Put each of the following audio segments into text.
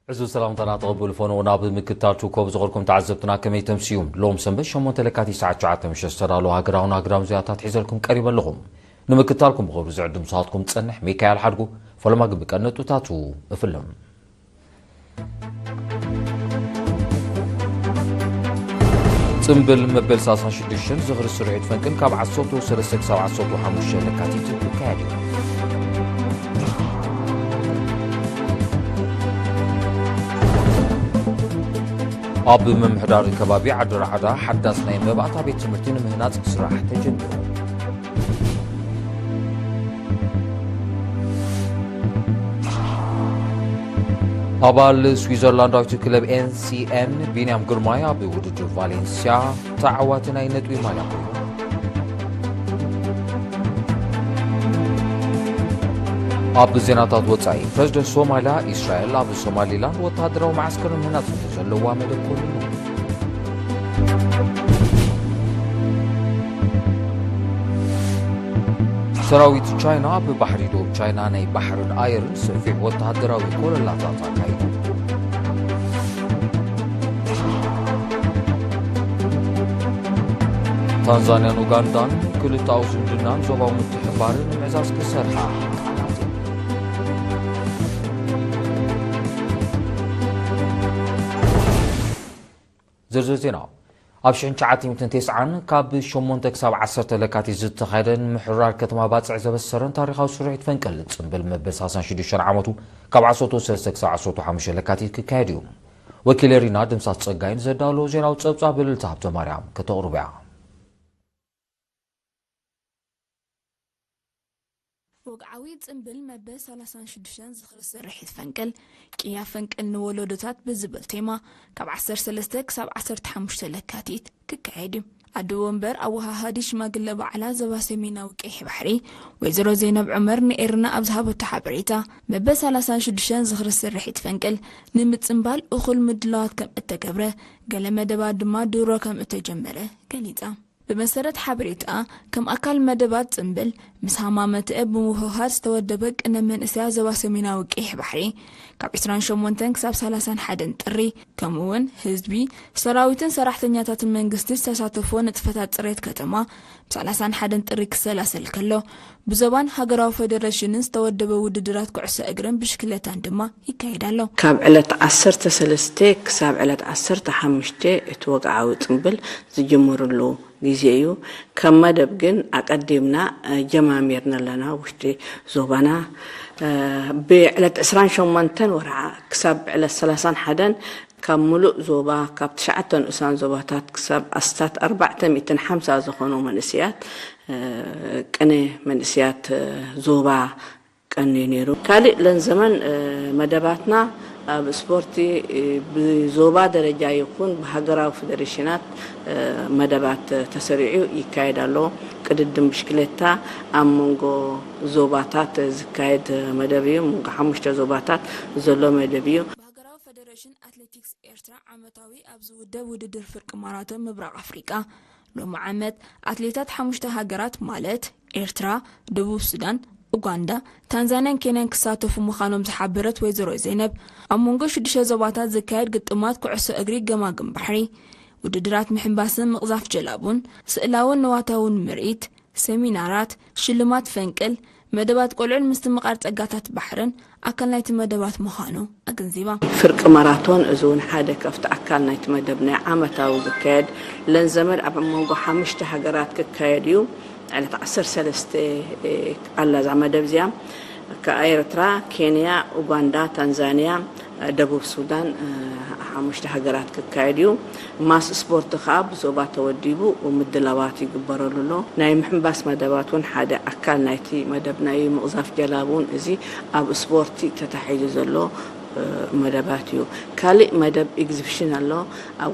عزو السلام تناطق بالفون ونابض مكتاتو كوب زغركم تعزبتنا كمي تمسيون لوم سنبش شمون تلكاتي ساعة شعاتة مش استرالو هاقراون زياتات حيزلكم قريبا لغم نمكتالكم بغور زعدم صادكم تصنح ميكايل حرقو فلما قبك أنتو تاتو افلم تنبل مبل ساسان شدشن زغر السرعيد فنكن كاب عصوتو سرسك ساو عصوتو حموشة لكاتي تبو كاديو أب ممحدار الكبابي عدر عدا حدث نايم ببعطا بيت تمرتين مهنات سراح تجنبه أبال سويسرلاند كلب NCN بينام قرمايا بودجو فالنسيا تعواتنا يندوي مالا أب زيناتات وطعي برزدنت سوماليا إسرائيل أب سومالي لاند وتهدروا معسكر هناك تزلوا مدى سراويت تشاينا ببحري دوب تشاينا ناي بحر الايرن سفيح وتهدراوي كل اللاتاتا كايدو تنزانيا وغاندان كل تاوزن جنان زوبا متحبارن معزاز كسرحا زرزر زينا أبشن شعاتي متن تسعان كاب شمون تكساب عصرت لكاتي زدت خيرن محرار كتما باتع زبسرن تاريخاو سرعيت فنكلت بالمبس حسن شديشن عمتو كاب عصوتو سلسكسا عصوتو حمش لكاتي ككاديوم وكيل رينا دمسات صقاين زدالو زيناو تصبصا بللتهب تماريام كتقربيا وقعوي تنبل مبس 36 زخر السرحيت فنكل كيا فنكل نولودتات بزبل تيما كاب 13 كساب 15 لكاتيت ككعيدم عدو ومبر أوها هاديش ما قلب على زواسمينا وكيح بحري ويزرو زينب عمر نئرنا أبزهاب التحابريتا مبس 36 زخر السرحيت فنكل نمت تنبال أخل مدلات كم التكبره قال مدبا دما دورو كم التجمره قليتا بمسارة حبريتا كم أكل مدبات تنبل مس همامة أب ومهوهات استودبك أن من إسيا زواسمينا وكيح بحري كاب 20 شمونتن كساب 30 حدن طري كمون هزبي سراويتن سراحتنياتات المنجستي تساتفو نتفتات طريت كتما ب 30 حدن طري كسلاسل كله بزبان هاجراو فيدريشن استودب وددرات كعسى اجرن بشكلتان دما يكايدالو كاب علت 10 سلسته كساب علت 10 حمشته اتوقعوا تنبل زجمرلو ጊዜዩ ከመደብ ግን አቀድምና ጀማሚርና ለና ውሽቲ ዞባና በዕለት 28 ወርዓ ክሳብ ዕለት 30 ሓደን ካብ ሙሉእ ዞባ ካብ 9 ንኡሳን ዞባታት ክሳብ ኣስታት 450 ዝኾኑ መንእስያት ቅነ መንእስያት ዞባ ቀኒ ነይሩ ካልእ ለን ዘመን መደባትና بسبورتي بزوبا درجة يكون بحجراو فدريشنات مدبات تسريعي يكايدالو قدد مشكلتا امونغو زوباتات زكايد مدبيو مونغو حمشتا زوباتات زلو مدبيو بحجراو فدريشن اتليتيكس ايرترا عمتاوي ابزو ودر فرق ماراثون مبرق افريقيا لو معمد اتليتات حمشتا هاجرات مالت ايرترا دبوب السودان أوغندا تنزانيا كينيا كساتفو مخانوم زحابرت ويزرو زينب أمونغو شدشة زواتات زكايد قطمات كعسو أجري قماقم بحري وددرات محنباسن مغزاف جلابون سئلاون نواتاون مرئيت سيمينارات شلمات فنكل مدبات قلعون مستمقارت أقاتات بحرن أكل نايت مدبات مخانو أقنزيبا فرق ماراثون أزون حادة كفت أكل نايت مدبنا عامتاو زكايد لنزمر أمونغو حمشت حقرات كايديو على 10 سلسته على زعما دبزيا كايرترا كينيا اوغندا تنزانيا دبوب السودان حمشت حجرات كايديو ماس سبورت خاب زوبا توديبو ومدلوات يقبرلو ناي محباس مدباتون حدا اكل نايتي مدبناي مغزاف جلابون ازي اب سبورتي تتحيز زلو مدباتيو كالي مدب اكزيبيشن الله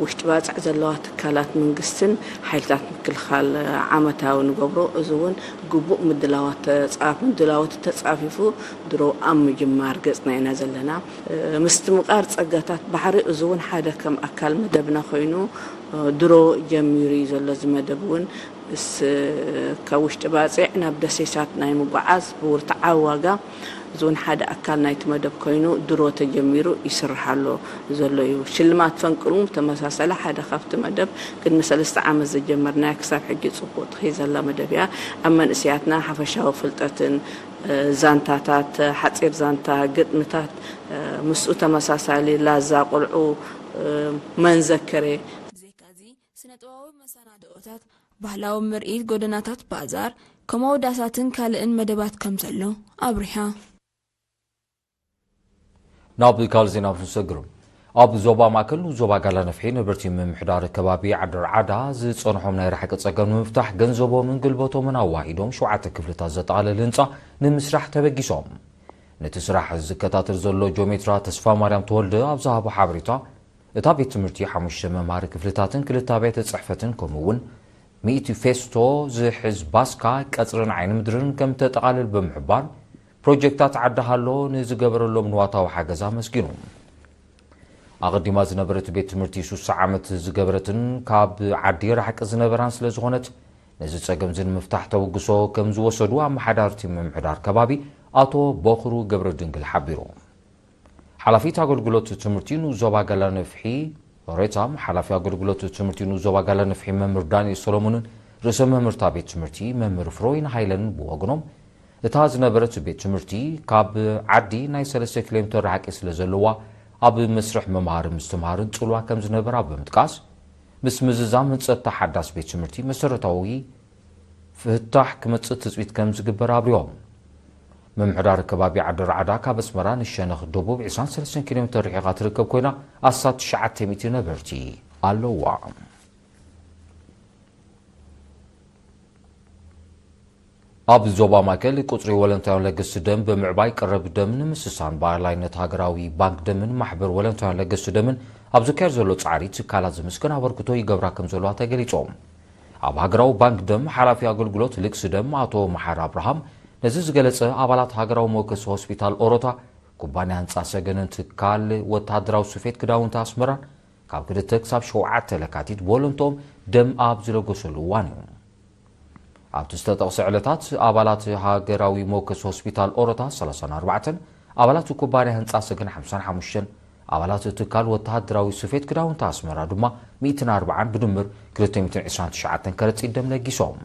وشت باصع زلوات كالات منغستن حيلتات كل خال عامتاو نغبرو ازون غبو مدلاوات صاف مدلاوات تصافيفو درو ام جمار غصنا ينا زلنا مستمقار صغاتات بحري ازون حدا كم اكل مدبنا خوينو درو جميري زلز مدبون اس كوشت باصع نبدسيسات ناي مبعاز بورتعاواغا زون حدا أكل نايت مدب كينو درو تجميرو يسرح له زلوا شلمات فنقلوم تمساسلة حدا خفت مدب كنا سلست عام زجمرنا كسر حقي سقوط خيز الله مدبيا أما نسياتنا حفشة وفلتة زانتات حتصير زانتا قطمتات مسؤول تمساسلة لازا قلعو منذكره زيكازي سنتواوي مسانا دوتات ባህላዊ ምርኢት ጎደናታት ባዛር ከመውዳሳትን ካልእን መደባት ከምዘሎ አብሪሃ ናብ ካል ዜና ፍንሰግሩ ኣብ ዞባ ማእከል ዞባ ጋላ ነፍሒ ነበርቲ ምምሕዳር ከባቢ ዓድር ዓዳ ዝጸንሖም ናይ ራሕቂ ጸገም ንምፍታሕ ገንዘቦምን ግልበቶምን ኣዋሂዶም 7 ክፍልታት ዘጠቓለለ ህንጻ ንምስራሕ ተበጊሶም ነቲ ስራሕ ዝከታተል ዘሎ ጆሜትራ ተስፋ ማርያም ተወልደ ኣብ ዝሃቦ ሓበሬታ እታ ቤት ትምህርቲ 5 መምሃሪ ክፍልታትን 2 ቤት ጽሕፈትን ከምኡውን مئتي فيستو زحز باسكا كسرن عين مدرن كم تتقالل بمحبار بروجكتات عدهالو نزقبرلو من واتاو حاجزا مسكينو أقدم زنبرت بيت مرتي سوس عامت زقبرتن كاب عدي راح زنبران سلزغونت نزل سقم زن مفتاح توقسو كم زوسدو عم حدارتي من حدار كبابي أتو بخرو قبر دنقل حبيرو حلفيت أقول تمرتين وزوبا قلان فحي وريتام حلفي أقول تمرتين وزوبا قلان فحي ممر داني سولومون رسم ممر تابيت تمرتي ممر فروين هايلن بوغنوم እታ ዝነበረት ቤት ትምህርቲ ካብ ዓዲ ናይ 3 ኪሎ ሜትር ርሕቀት ስለ ዘለዋ ኣብ መስርሕ መምሃር ምስትምሃርን ጽልዋ ከም ዝነበራ ብምጥቃስ ምስ ምዝዛም ህንጸት ተሓዳስ ቤት ትምህርቲ መሰረታዊ ፍታሕ ክመጽእ ትጽቢት ከም ዝግበር ኣብርዮም መምሕዳር ከባቢ ዓድር ዓዳ ካብ ኣስመራ ንሸነኽ ደቡብ 23 ኪሎ ሜትር ርሕቃ ትርከብ ኮይና ኣሳት 900 ነበርቲ ኣለዋ ኣብ ዞባ ማእከል ቁጽሪ ወለንታውን ለገስ ደም በምዕባይ ቀረብ ደም ንምስሳን ባህላይነት ሃገራዊ ባንክ ደምን ማሕበር ወለንታውን ለገስ ደምን ኣብ ዝካየድ ዘሎ ጻዕሪ ትካላት ዝምስከን ኣበርክቶ ይገብራ ከም ዘለዋ ተገሊጾም ኣብ ሃገራዊ ባንክ ደም ሓላፊ ኣገልግሎት ልክስ ደም ኣቶ መሓር አብርሃም ነዚ ዝገለጸ ኣባላት ሃገራዊ ሞገስ ሆስፒታል ኦሮታ ኩባንያ ህንጻ ሰገንን ትካል ወታደራዊ ስፌት ክዳውንቲ ኣስመራ ካብ 2 ክሳብ 7 ለካቲት ወለንቶም ደም ኣብ ዝለገሰሉ እዋን እዩ ኣብ ተስተጠቕሰ ዕለታት ኣባላት ሃገራዊ ሞገስ ሆስፒታል ኦሮታ 34 ኣባላት ኩባንያ ህንጻ ሰገን 55 ኣባላት ትካል ወታደራዊ ስፌት ክዳውንቲ ኣስመራ ድማ 140 ብድምር 229 ከረጺት ደም ለጊሶም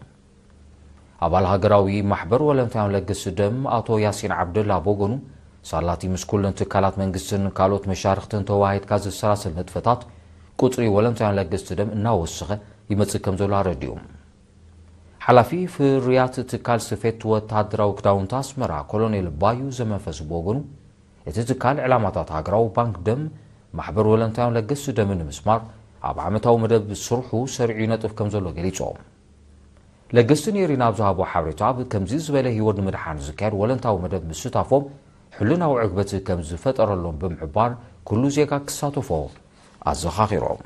ኣባል ሃገራዊ ማሕበር ወለንታውን ለገስ ደም ኣቶ ያሲን ዓብደላ ቦጎኑ ሳላቲ ምስኩልን ትካላት መንግስትን ካልኦት መሻርክትን ተዋሂድካ ዝሰራሰል ንጥፈታት ቁጽሪ ወለንታውን ለገስ ደም እናወሰኸ ይመጽእ ከም ዘሎ ኣረዲዮም ሓላፊ ፍርያት ትካል ስፌት ወታደራዊ ክዳውንቲ ኣስመራ ኮሎኔል ባዩ ዘመንፈስ ቦጎኑ እቲ ትካል ዕላማታት ሃገራዊ ባንክ ደም ማሕበር ወለንታውን ለገስ ደም ንምስማር ኣብ ዓመታዊ መደብ ስርሑ ሰሪዑ ይነጥፍ ከም ዘሎ ገሊጾም ለገስ ነሪና ኣብ ዝሃቦ ሓበሬታ ከምዚ ዝበለ ህይወት ንምድሓን ዝካየድ ወለንታዊ መደብ ምስታፎም ሕልናዊ ዕግበት ከም ዝፈጠረሎም ብምሕባር ኩሉ ዜጋ ክሳተፎ ኣዘኻኺሮም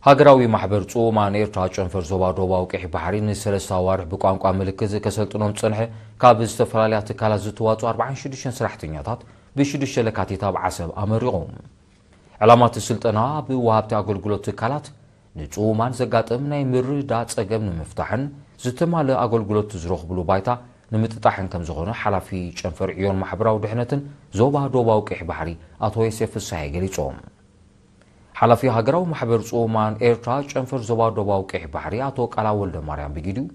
ሃገራዊ ማሕበር ጾማን ኤርትራ ጨንፈር ዞባ ደቡባዊ ቀይሕ ባሕሪ ንሰለስተ ኣዋርሕ ብቋንቋ ምልክት ከሰልጥኖም ጽንሐ ካብ ዝተፈላለያ ትካላት ዝተዋጹ 46 ሰራሕተኛታት ብ6 ለካቲት ኣብ ዓሰብ ኣመሪቖም ዕላማት ስልጠና ብወሃብቲ ኣገልግሎት ትካላት ንጾማን ዘጋጥም ናይ ምርዳእ ጸገም ንምፍታሕን ዝተማልአ ኣገልግሎት ዝረኽብሉ ባይታ ንምጥጣሕን ከም ዝኾነ ሓላፊ ጨንፈር ዕዮን ማሕበራዊ ድሕነትን ዞባ ደቡባዊ ቀይሕ ባሕሪ ኣቶ ዮሴፍ ፍሳሐ ገሊጾም ሓላፊ ሃገራዊ ማሕበር ጾማን ኤርትራ ጨንፈር ዞባ ደቡባዊ ቀይሕ ባሕሪ ኣቶ ቃላ ወልደ ማርያም ብጊድዩ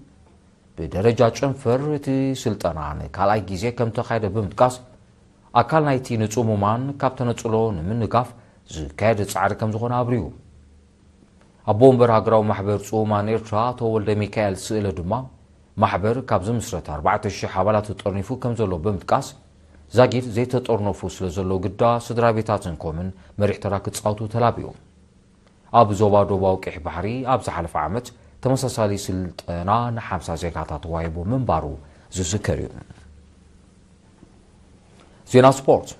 ብደረጃ ጨንፈር እቲ ስልጠና ንካልኣይ ግዜ ከም ተኻየደ ብምጥቃስ ኣካል ናይቲ ንጹሙማን ካብ ተነጽሎ ንምንጋፍ ዝካየድ ጻዕሪ ከም ዝኾነ ኣብርዩ ኣቦ ወንበር ሃገራዊ ማሕበር ጾማን ኤርትራ ኣቶ ወልደ ሚካኤል ስእለ ድማ ማሕበር ካብ ዝምስረት 4000 ኣባላት ተጠርኒፉ ከም ዘሎ ብምጥቃስ ዛጊድ ዘይተጠርነፉ ስለ ዘሎ ግዳ ስድራ ቤታትን ኮምን መሪሕ ተራ ክጻወቱ ተላቢዮም ኣብ ዞባ ደቡባዊ ቀይሕ ባሕሪ ኣብ ዝሓለፈ ዓመት ተመሳሳሊ ስልጠና ን50 ዜጋታት ተዋሂቡ ምንባሩ ዝዝከር እዩ ዜና ስፖርት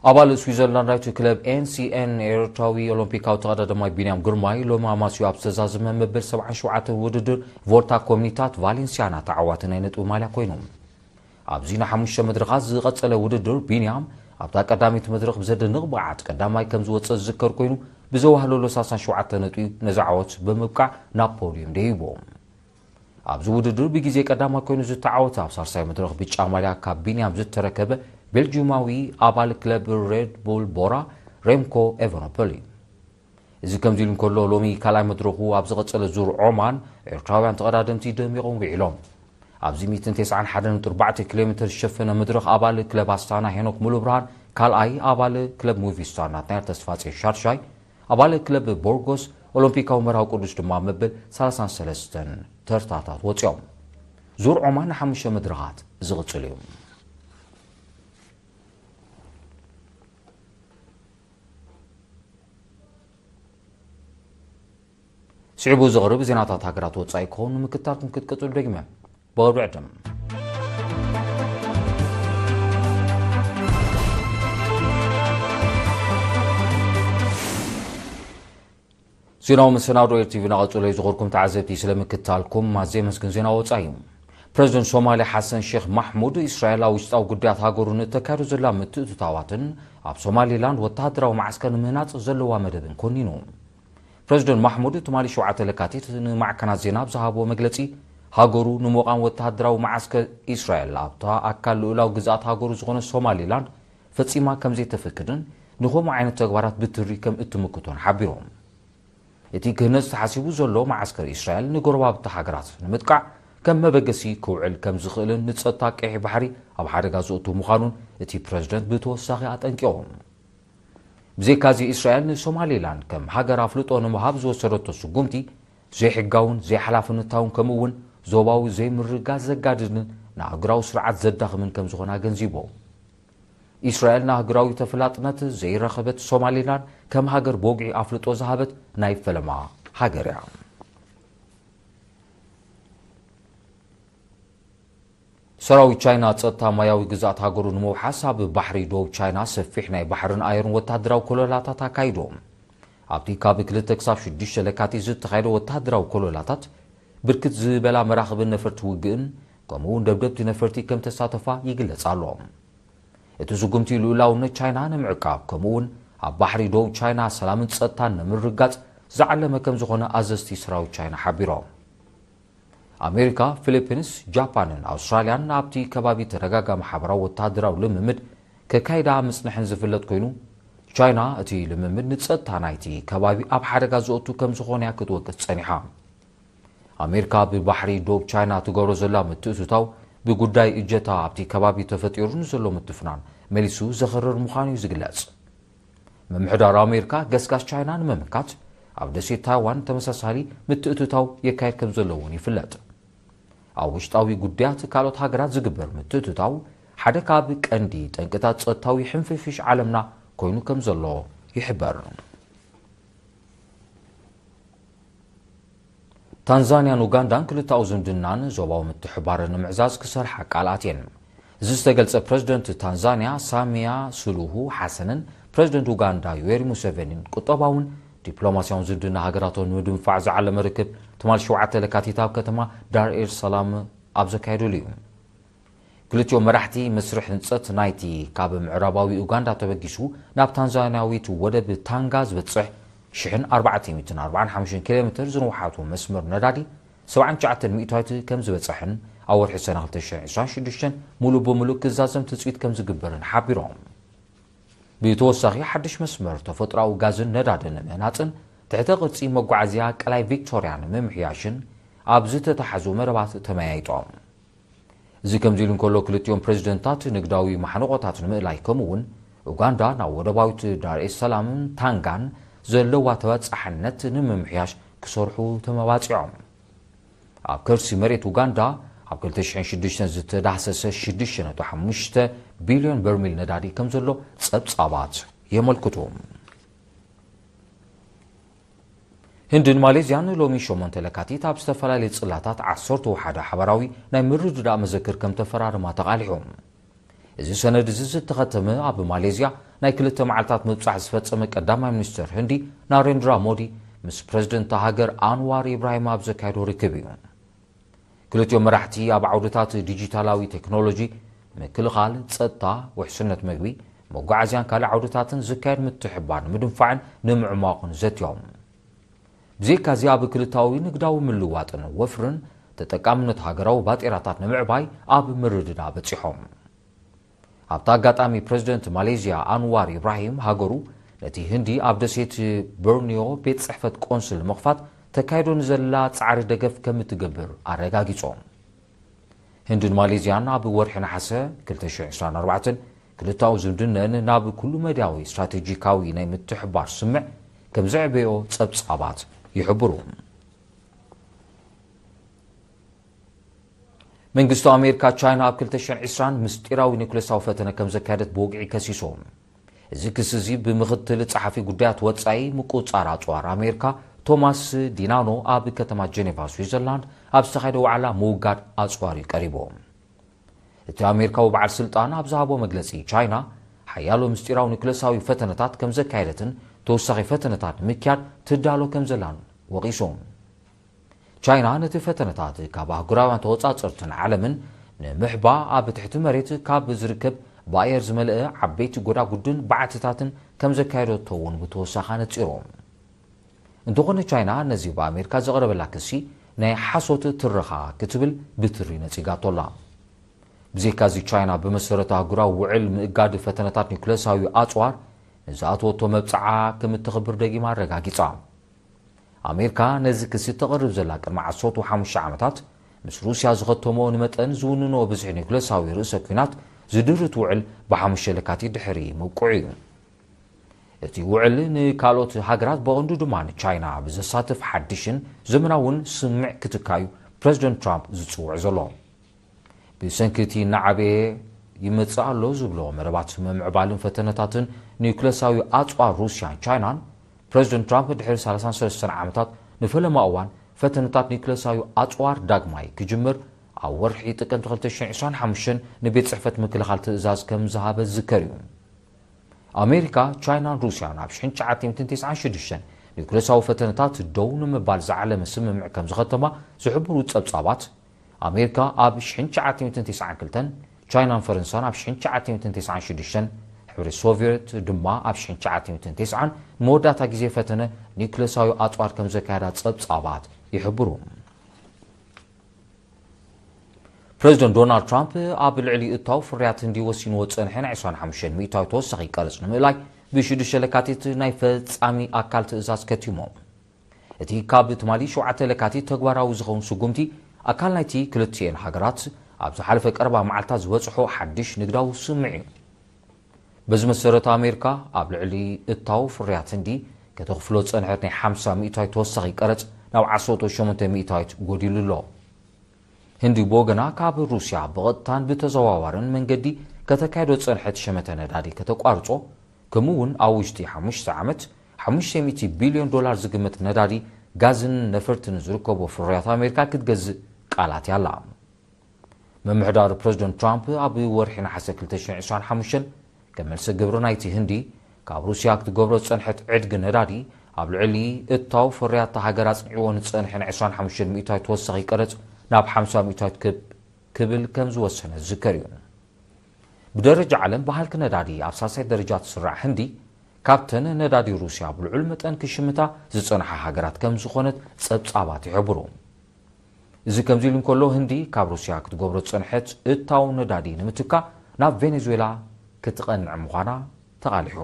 ኣባል ስዊዘርላንዳዊት ክለብ ኤንሲኤን ኤርትራዊ ኦሎምፒካዊ ተቐዳዳማይ ቢንያም ግርማይ ሎሚ ኣማስዩ ኣብ ዝተዛዘመ መበል 77 ውድድር ቮልታ ኮሚኒታት ቫሌንሲያና ተዓዋቲ ናይ ነጥቢ ማልያ ኮይኖም ኣብዚ ን5 መድረኻት ዝቐጸለ ውድድር ቢንያም ኣብታ ቀዳሚት መድረኽ ብዘደንቕ ብቕዓት ቀዳማይ ከም ዝወፅእ ዝዝከር ኮይኑ ብዘዋህለሎ 37 ነጥቢ ነዚ ዓወት ብምብቃዕ ናብ ፖድዮም ደይቦም ኣብዚ ውድድር ብግዜ ቀዳማይ ኮይኑ ዝተዓወተ ኣብ ሳልሳይ መድረኽ ብጫ ማልያ ካብ ቢንያም ዝተረከበ ቤልጂማዊ ኣባል ክለብ ሬድ ቡል ቦራ ሬምኮ ኤቨኖፖሊ እዚ ከምዚ ኢሉ እንከሎ ሎሚ ካልኣይ መድረኹ ኣብ ዝቐፀለ ዙር ዖማን ኤርትራውያን ተቐዳደምቲ ደሚቖም ውዒሎም ኣብዚ 191.4 ኪሎ ሜትር ዝሸፈነ መድረኽ ኣባል ክለብ ኣስታና ሄኖክ ሙሉ ብርሃን ካልኣይ ኣባል ክለብ ሙቪስታር ናትናኤል ተስፋጽዮን ሻርሻይ ኣባል ክለብ ቦርጎስ ኦሎምፒካዊ መርሃዊ ቅዱስ ድማ መበል 33 ተርታታት ወፂኦም ዙር ዖማን ንሓሙሽተ መድረኻት ዝቕፅል እዩ ስዒቡ ዝቕርብ ዜናታት ሃገራት ወፃኢ ክኾኑ ምክትታልኩም ክትቀፅሉ ደግመ በቕርቢ ዕድም ዜናው መሰናዶ ኤርቲቪ ናቐፅሎ ዝغርኩም ተዓዘብቲ ስለምክትታልኩም ማዘይ መስግን ዜና ወፃኢ እዩ ፕሬዝደንት ሶማሊያ ሓሰን ሼክ ማሕሙድ እስራኤል ኣብ ውሽጣዊ ጉዳያት ሃገሩ ንተካይዱ ዘላ ምትእትታዋትን ኣብ ሶማሊላንድ ወተሃደራዊ ማዕስከር ንምህናፅ ዘለዋ መደብን ኮኒኑ ፕሬዝደንት ማሕሙድ ትማሊ 7 ለካቲት ንማዕከናት ዜና ብዝሃቦ መግለፂ ሃገሩ ንምዃን ወተሃደራዊ ማዕስከር እስራኤል ኣብታ ኣካል ልኡላዊ ግዝኣት ሃገሩ ዝኾነ ሶማሊላንድ ፈፂማ ከም ዘይተፈቅድን ንኸምኡ ዓይነት ተግባራት ብትሪ ከም እትምክቶን ሓቢሮም እቲ ክህነፅ ተሓሲቡ ዘሎ ማዕስከር እስራኤል ንጎረባብቲ ሃገራት ንምጥቃዕ ከም መበገሲ ክውዕል ከም ዝኽእልን ንፀጥታ ቀይሕ ባሕሪ ኣብ ሓደጋ ዝእቱ ምዃኑን እቲ ፕሬዝደንት ብተወሳኺ ኣጠንቂቖም ብዘይካዚ እስራኤል ንሶማሊላንድ ከም ሃገር ኣፍልጦ ንምሃብ ዝወሰደቶ ስጉምቲ ዘይሕጋውን ዘይሓላፍነታውን ከምኡውን ዞባዊ ዘይምርጋዝ ዘጋድድን ንሃገራዊ ስርዓት ዘዳኽምን ከም ዝኾነ ገንዚቦ እስራኤል ንሃገራዊ ተፈላጥነት ዘይረኸበት ሶማሊላንድ ከም ሃገር ቦግዒ ኣፍልጦ ዝሃበት ናይ ፈለማ ሃገር እያ ሰራዊት ቻይና ፀጥታ ማያዊ ግዝኣት ሃገሩ ንምውሓስ ኣብ ባሕሪ ደቡብ ቻይና ሰፊሕ ናይ ባሕርን ኣየርን ወተሃደራዊ ኮሎላታት ኣካይዶም ኣብቲ ካብ 2 ክሳብ 6 ለካቲት ዝተኻየደ ወተሃደራዊ ኮሎላታት ብርክት ዝበላ መራኽብን ነፈርቲ ውግእን ከምኡውን ደብደብቲ ነፈርቲ ከም ተሳተፋ ይግለጽ ኣሎ እቲ ስጉምቲ ልኡላውነት ቻይና ንምዕቃብ ከምኡውን ኣብ ባሕሪ ደቡብ ቻይና ሰላምን ፀጥታን ንምርጋፅ ዝዓለመ ከም ዝኾነ ኣዘዝቲ ሰራዊት ቻይና ሓቢሮም ኣሜሪካ ፊሊፒንስ ጃፓንን ኣውስትራልያን ኣብቲ ከባቢ ተደጋጋሚ ሓበራዊ ወተሃደራዊ ልምምድ ከካይዳ ምጽንሕን ዝፍለጥ ኮይኑ ቻይና እቲ ልምምድ ንፀጥታ ናይቲ ከባቢ ኣብ ሓደጋ ዝእቱ ከም ዝኾነ እያ ክትወቅስ ጸኒሓ ኣሜሪካ ብባሕሪ ደቡብ ቻይና ትገብሮ ዘላ ምትእትታው ብጉዳይ እጀታ ኣብቲ ከባቢ ተፈጢሩ ንዘሎ ምትፍናን መሊሱ ዘኽርር ምዃኑ እዩ ዝግለጽ ምምሕዳር ኣሜሪካ ገስጋስ ቻይና ንምምካት ኣብ ደሴት ታይዋን ተመሳሳሊ ምትእትታው የካየድ ከም ዘሎ እውን ይፍለጥ ኣብ ውሽጣዊ ጉዳያት ካልኦት ሃገራት ዝግበር ምትእትታው ሓደ ካብ ቀንዲ ጠንቅታት ፀጥታዊ ሕንፍፊሽ ዓለምና ኮይኑ ከም ዘሎ ይሕበር ታንዛንያን ኡጋንዳን ክልታዊ ዝምድናን ዞባዊ ምትሕባርን ንምዕዛዝ ክሰርሓ ቃልኣት እየን እዚ ዝተገልጸ ፕሬዝደንት ታንዛንያ ሳሚያ ስሉሁ ሓሰንን ፕሬዝደንት ኡጋንዳ ዩዌሪ ሙሴቬኒን ቁጠባውን ዲፕሎማስያውን ዝምድና ሃገራቶም ንምድንፋዕ ዝዓለመ ርክብ ትማል 7 ለካቲት ኣብ ከተማ ዳር ኤል ሰላም ኣብ ዘካየደሉ እዩ ክልቲኦም መራሕቲ መስርሕ ህንፀት ናይቲ ካብ ምዕራባዊ ኡጋንዳ ተበጊሱ ናብ ታንዛንያዊት ወደብ ታንጋ ዝበፅሕ 1445 ኪሎ ሜትር ዝንውሓቱ መስመር ነዳዲ 79 ሚእታዊት ከም ዝበፅሕን ኣብ ወርሒ ሰነ 2026 ሙሉእ ብምሉእ ክዛዘም ትፅኢት ከም ዝግበርን ሓቢሮም ብተወሳኺ ሓድሽ መስመር ተፈጥሮኣዊ ጋዝን ነዳድን ምህናፅን ትሕተ ቅርፂ መጓዓዝያ ቀላይ ቪክቶርያን ምምሕያሽን ኣብ ዝተተሓዙ መረባት ተመያይጦም እዚ ከምዚ ኢሉ እንከሎ ክልቲኦም ፕሬዝደንታት ንግዳዊ ማሕነቆታት ንምእላይ ከምኡውን ኡጋንዳ ናብ ወደባዊት ዳር ኤስ ሰላምን ታንጋን ዘለዋ ተበፃሕነት ንምምሕያሽ ክሰርሑ ተመባፂዖም ኣብ ከርሲ መሬት ኡጋንዳ ኣብ 2006 ዝተዳሰሰ 6.5 ቢልዮን በርሚል ነዳዲ ከም ዘሎ ፀብፃባት የመልክቱ ህንድን ማሌዝያን ሎሚ 8 ለካቲት ኣብ ዝተፈላለዩ ጽላታት 11 ሓበራዊ ናይ ምርድዳእ መዘክር ከም ተፈራርማ ተቃሊሖም እዚ ሰነድ እዚ ዝተኸተመ ኣብ ማሌዝያ ናይ ክልተ መዓልታት ምብፃሕ ዝፈጸመ ቀዳማይ ሚኒስትር ህንዲ ናሬንድራ ሞዲ ምስ ፕሬዝደንት ሃገር አንዋር ኢብራሂም ኣብ ዘካየዶ ርክብ እዩ ክልቲኦም መራሕቲ ኣብ ዓውድታት ዲጂታላዊ ቴክኖሎጂ ምክልኻል ፀጥታ ውሕስነት ምግቢ መጓዓዝያን ካልእ ዓውድታትን ዝካየድ ምትሕባር ንምድንፋዕን ንምዕማቕን ዘትዮም ብዘይካዚ ኣብ ክልታዊ ንግዳዊ ምልዋጥን ወፍርን ተጠቃምነት ሃገራዊ ባጤራታት ንምዕባይ ኣብ ምርድዳ በፂሖም ኣብታ ኣጋጣሚ ፕሬዝደንት ማሌዥያ አንዋር ኢብራሂም ሃገሩ ነቲ ህንዲ ኣብ ደሴት ቦርኒዮ ቤት ጽሕፈት ቆንስል ምኽፋት ተካይዶ ንዘላ ጻዕሪ ደገፍ ከም እትገብር ኣረጋጊጾም ህንድን ማሌዥያን ኣብ ወርሒ ነሓሰ 2024 ክልታው ዝምድነን ናብ ኩሉ መዳዊ ስትራቴጂካዊ ናይ ምትሕብባር ስምዕ ከም ዘዕበዮ ጸብጻባት ይሕብሩ መንግስቱ ኣሜሪካ ቻይና ኣብ 2020 ምስጢራዊ ኒኩሌሳዊ ፈተነ ከም ዘካየደት ብወግዒ ከሲሶም እዚ ክስ እዚ ብምኽትል ጸሓፊ ጉዳያት ወጻኢ ምቁጻር ኣጽዋር ኣሜሪካ ቶማስ ዲናኖ ኣብ ከተማ ጀኔቫ ስዊዘርላንድ ኣብ ዝተኻየደ ዋዕላ ምውጋድ ኣጽዋር ቀሪቦም እቲ ኣሜሪካዊ በዓል ስልጣን ኣብ ዝሃቦ መግለጺ ቻይና ሓያሎ ምስጢራዊ ኒኩሌሳዊ ፈተነታት ከም ዘካየደትን ተወሳኺ ፈተነታት ንምክያድ ትዳሎ ከም ዘላን ወቒሶም ቻይና ነቲ ፈተነታት ካብ ኣህጉራውያን ተወጻጽርትን ዓለምን ንምሕባ ኣብ ትሕቲ መሬት ካብ ዝርከብ ብኣየር ዝመልአ ዓበይቲ ጎዳጉድን ባዓትታትን ከም ዘካየደቶ እውን ብተወሳኺ ነጺሮም እንተኾነ ቻይና ነዚ ብኣሜሪካ ዘቕረበላ ክሲ ናይ ሓሶት ትረኻ ክትብል ብትሪ ነጺጋቶላ ብዘይካዚ ቻይና ብመሰረተ ኣህጉራዊ ውዕል ምእጋድ ፈተነታት ኒኩሌሳዊ ኣጽዋር ንዝኣተወቶ መብፅዓ ከም እትኽብር ደጊማ ኣረጋጊጻ ኣሜሪካ ነዚ ክሲ ተቐርብ ዘላ ቅድሚ 15 ዓመታት ምስ ሩስያ ዝኸተሞ ንመጠን ዝውንኖ ብዝሒ ኒኩሌሳዊ ርእሰ ኩናት ዝድርት ውዕል ብ5 ለካቲት ድሕሪ መውቅዑ እዩ እቲ ውዕል ንካልኦት ሃገራት በቐንዱ ድማ ንቻይና ብዘሳትፍ ሓድሽን ዘመናውን ስምዕ ክትካዩ ፕሬዚደንት ትራምፕ ዝጽውዕ ዘሎ ብሰንኪቲ እናዓበየ ይመጽእ ኣሎ ዝብሎ መረባት ምዕባልን ፈተነታትን ኒኩሌሳዊ ኣጽዋር ሩስያን ቻይናን ፕሬዚደንት ትራምፕ ድሕሪ 33 ዓመታት ንፈለማ እዋን ፈተነታት ኒኩሌሳዊ ኣጽዋር ዳግማይ ክጅምር ኣብ ወርሒ ጥቅምቲ 2025 ንቤት ጽሕፈት ምክልኻል ትእዛዝ ከም ዝሃበ ዝዝከር እዩ ኣሜሪካ ቻይናን ሩስያን ኣብ 1996 ኒኩሌሳዊ ፈተነታት ደው ንምባል ዝዓለመ ስምምዕ ከም ዝኸተማ ዝሕብሩ ጸብጻባት ኣሜሪካ ኣብ 1992 ቻይናን ፈረንሳን ኣብ 1996 ሕብሪ ሶቪየት ድማ ኣብ 1990 ንመወዳእታ ግዜ ፈተነ ኒኩሌሳዊ ኣጽዋር ከም ዘካየዳ ጸብጻባት ይሕብሩ ፕሬዚደንት ዶናልድ ትራምፕ ኣብ ልዕሊ እታው ፍርያት ህንዲ ወሲንዎ ጸንሐ 25 ሚእታዊ ተወሳኺ ቀረጽ ንምእላይ ብ6 ለካቲት ናይ ፈጻሚ ኣካል ትእዛዝ ከቲሞም እቲ ካብ ትማሊ 7 ለካቲት ተግባራዊ ዝኸውን ስጉምቲ ኣካል ናይቲ ክልቲአን ሃገራት ኣብ ዝሓለፈ ቀረባ መዓልታት ዝበጽሖ ሓድሽ ንግዳዊ ስምዕ እዩ በዚ መሰረት ኣሜሪካ ኣብ ልዕሊ እታው ፍርያት ህንዲ ከተኽፍሎ ጸንሐት ናይ 50 ሚእታዊ ተወሳኺ ቀረጽ ናብ 18 ሚእታዊት ጎዲሉ ኣሎ ህንዲ ብወገና ካብ ሩስያ ብቐጥታን ብተዘዋዋርን መንገዲ ከተካየዶ ጸንሐት ሸመተ ነዳዲ ከተቋርጾ ከምኡውን ኣብ ውሽጢ 5 ዓመት $500 ቢልዮን ዝግመት ነዳዲ ጋዝን ነፈርትን ዝርከቦ ፍርያት ኣሜሪካ ክትገዝእ ቃላት ያላ መምሕዳር ፕሬዚደንት ትራምፕ ኣብ ወርሒ ነሓሰ 2025 ከም መልሲ ግብሪ ናይቲ ህንዲ ካብ ሩስያ ክትገብሮ ጸንሐት ዕድጊ ነዳዲ ኣብ ልዕሊ እታው ፍርያት ሃገራት ጽንዕዎን ጸንሐን 25 ሚእታዊ ተወሳኺ ቀረጽ ናብ 50 ሚእታዊት ክብል ከም ዝወሰነ ዝዝከር እዩ ብደረጃ ዓለም ባህልኪ ነዳዲ ኣብ ሳሳይ ደረጃ ትስራዕ ህንዲ ካብተን ነዳዲ ሩስያ ብልዑል መጠን ክሽምታ ዝጸንሐ ሃገራት ከም ዝኾነት ጸብጻባት ይሕብሩ እዚ ከምዚ ኢሉ እንከሎ ህንዲ ካብ ሩስያ ክትገብሮ ጸንሐት እታው ነዳዲ ንምትካ ናብ ቬኔዙዌላ ክትቐንዕ ምዃና ተቓሊሑ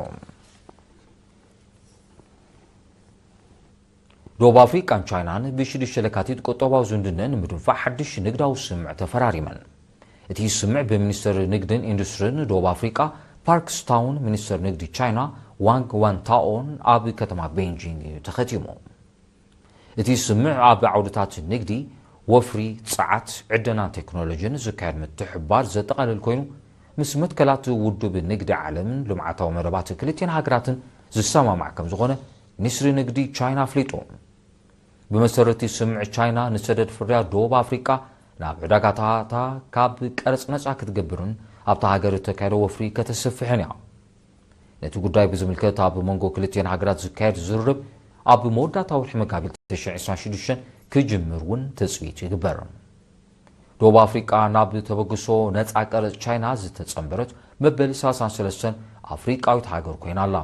ደቡብ ኣፍሪቃን ቻይናን ብ6 ለካቲት ቁጠባዊ ዝምድነ ንምድንፋዕ ሓድሽ ንግዳዊ ስምዕ ተፈራሪመን እቲ ስምዕ ብሚኒስትር ንግድን ኢንዱስትሪን ደቡብ ኣፍሪቃ ፓርክስታውን ሚኒስትር ንግዲ ቻይና ዋንግ ዋንታኦን ኣብ ከተማ ቤጂንግ ተኸቲሙ እቲ ስምዕ ኣብ ዓውድታት ንግዲ ወፍሪ ጸዓት ዕደናን ቴክኖሎጂን ዝካየድ ምትሕብባር ዘጠቓልል ኮይኑ ምስ መትከላት ውድብ ንግዲ ዓለምን ልምዓታዊ መረባት ክልቲአን ሃገራትን ዝሰማማዕ ከም ዝኾነ ሚኒስትሪ ንግዲ ቻይና ኣፍሊጡ ብመሰረቲ ስምዕ ቻይና ንሰደድ ፍርያት ደቡብ ኣፍሪቃ ናብ ዕዳጋታታ ካብ ቀረጽ ነጻ ክትገብርን ኣብታ ሃገር ተካይዶ ወፍሪ ከተስፍሕን እያ ነቲ ጉዳይ ብዝምልከት ኣብ መንጎ ክልቲአን ሃገራት ዝካየድ ዝርርብ ኣብ መወዳእታ ወርሒ መጋቢት 2026 ክጅምር እውን ተጽዊት ይግበር ደቡብ ኣፍሪቃ ናብ ተበግሶ ነጻ ቀረጽ ቻይና ዝተጸምበረት መበል 33 ኣፍሪቃዊት ሃገር ኮይና ኣላ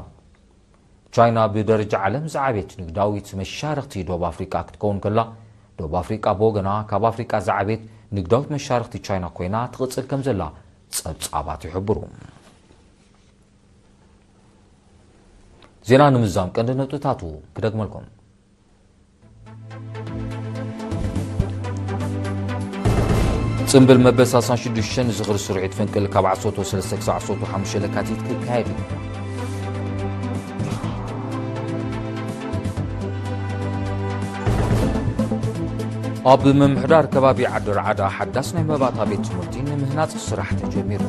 ቻይና ብደረጃ ዓለም ዝዓበየት ንግዳዊት መሻርክቲ ደቡብ ኣፍሪቃ ክትከውን ከላ ደቡብ ኣፍሪቃ ብወገና ካብ ኣፍሪቃ ዝዓቤት ንግዳዊት መሻርክቲ ቻይና ኮይና ትቕፅል ከም ዘላ ጸብጻባት ይሕብሩ። ዜና ንምዛም ቀንዲ ነጥብታቱ ክደግመልኩም። ጽምብል መበል 36 ዝኽሪ ስርዒት ፍንቅል ካብ 13 ክሳብ 15 ለካቲት ክካየድ እዩ። ኣብ ምምሕዳር ከባቢ ዓዲ ረዓዳ ሓዳስ ናይ መባታ ቤት ትምህርቲ ንምህናፅ ስራሕ ተጀሚሩ።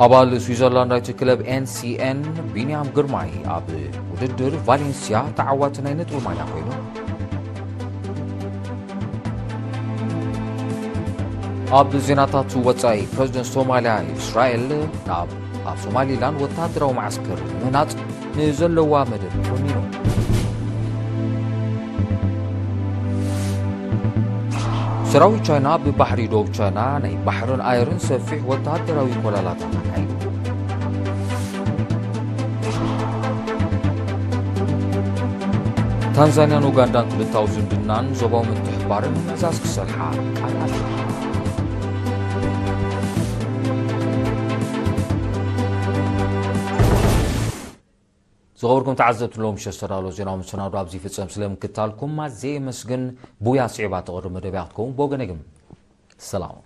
ኣባል ስዊዘርላንዳዊት ክለብ ኤንሲኤን ቢንያም ግርማይ ኣብ ውድድር ቫሌንሲያ ተዓዋቲ ናይ ነጥቢ ማልያ ኮይኑ ኣብ ዜናታት ወፃኢ ፕረዚደንት ሶማልያ እስራኤል ኣብ ሶማሊላንድ ወታደራዊ ማዕስከር ምህናፅ ንዘለዋ መደብ ኮኒኑ ሰራዊት ቻይና ብባሕሪ ደቡብ ቻይና ናይ ባሕርን ኣየርን ሰፊሕ ወታደራዊ ኮላላታት ኣካይዱ። ታንዛንያን ኡጋንዳን ክልታዊ ዝምድናን ዞባዊ ምትሕብባርን ምእዛዝ ክሰርሓ ቃል ኣለ። ዝኸበርኩም ተዓዘብትሎም ሸስተዳሎ ዜናዊ መሰናዶ ኣብዚ ፍጸም ስለምክታልኩም ኣዝየ መስግን ቡያ ስዒባ ተቕርብ መደብያ ክትከውን ብወገነ ግን ሰላም